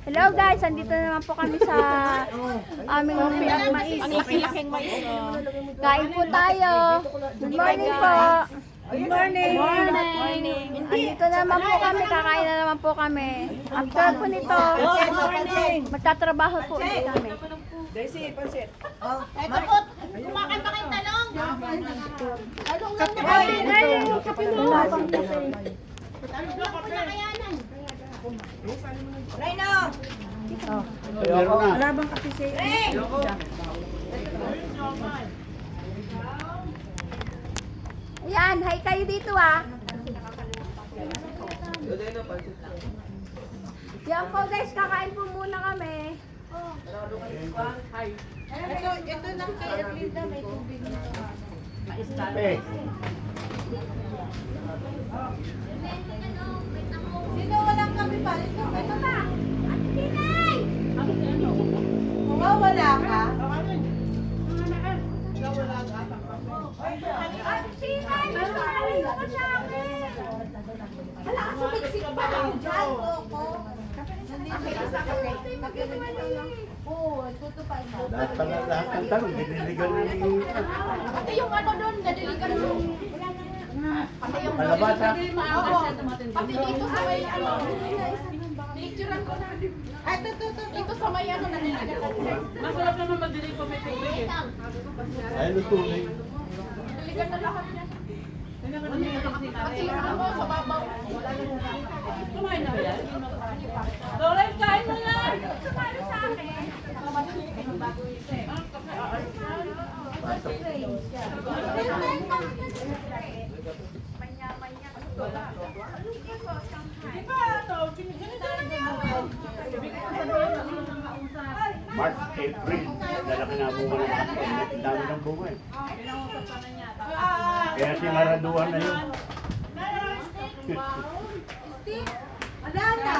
Hello guys, andito naman po kami sa aming mais. Ang laki-laking mais. Kain po tayo. Good morning po. Good morning. Morning. Andito naman po kami, kakain na naman po kami. After po nito, Good morning. magtatrabaho po ulit kami. Daisy, pansit. Eto po, kumakain pa kayong talong. Talong lang na Ay, kape mo. Talong lang po na kayanan. Rhino! Meron na. Wala bang kape si... Ayan, hi kayo dito ah. Yan po guys, kakain po muna kami. Ito lang kay Erlinda, may tubig nito. Eh, Sino walang kape pa? Ito pa. Ate Tinay! Wala ka? Ate Tinay! Masakay ka sa akin! Wala ka sumiksik pa lang dyan. Oo, tutupain mo. lahat ng tanong, diniligan na ni Pati yung ano doon, nadiligan mo. Pati yung Kalabasa. Pati dito sa may ano. Picturean ko na. Ay, dito sa may ano, nadiligan. Masarap naman madilig ko may tubig eh. Ay, lutunin. Nadiligan na lahat niya. Pati yung ano, sa babaw. Kumain na ba yan? Loren, kain mo na! Sumalo sa akin. March, April, lalaki na bunga ng kapatid. Ang dami ng bunga eh. Kaya sinaraduhan na yun. Wala na.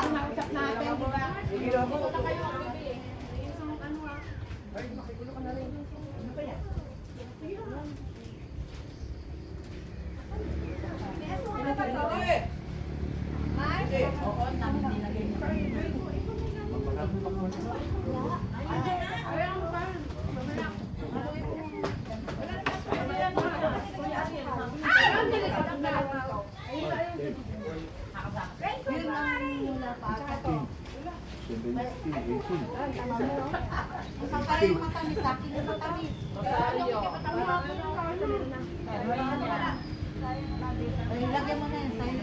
Isang kayo matamis, sa akin yung matamis. Ay, lagyan mo na yan sa'yo.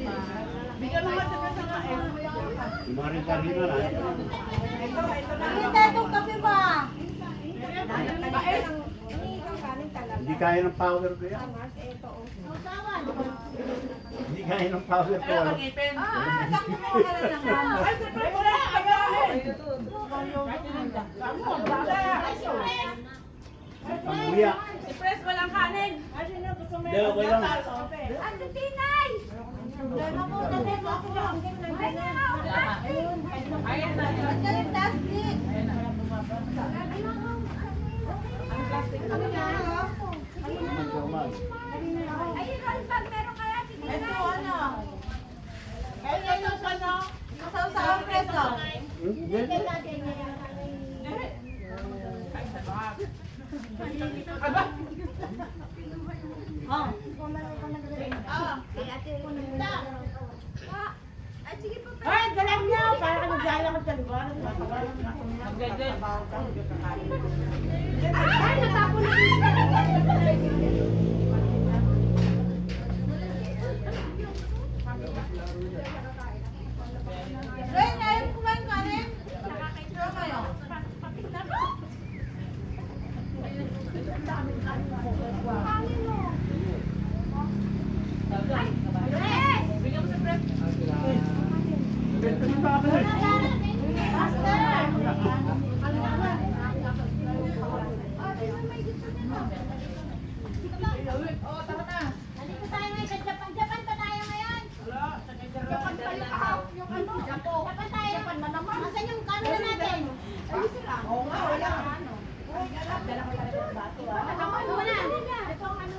Bigyan mo sa kasa nga eh. Yung mga rin-karina na. Hindi, itong kape ba? Hindi kaya ng power ko yan. Hindi kaya ng power ko. Kaya pag-ipin. Sakto mo ka na naman. Ay, siyempre, wala! Ayaw! Ang buya. Express, walang kanin. Ay, sino gusto mo Hindi, okay lang. Ate Tinay! Dama mo na din ako. Ayan na. Ang galing plastic. Ayun, pag meron kaya Ate Tinay. Ito ano? Ito yung ano? Masaw-sawang preso. Ay, sige po. Ay, galang niya! Para ka nag-gala ka sa lugar. Mag-gagay. Ay, natapon na. Ren, ayaw mo kumain ka rin? Nakakaitro kayo. Bigyan mo sa press. Nandito tayo ngayon sa Japan. Japan pa tayo ngayon. Japan pa yung yung ano? Japan tayo. Japan na naman. Asan yung camera natin? Ayusin lang. Oo nga, wala. Ano? Wala. Ito ang ano.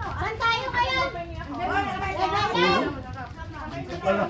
Saan tayo ngayon? Wala.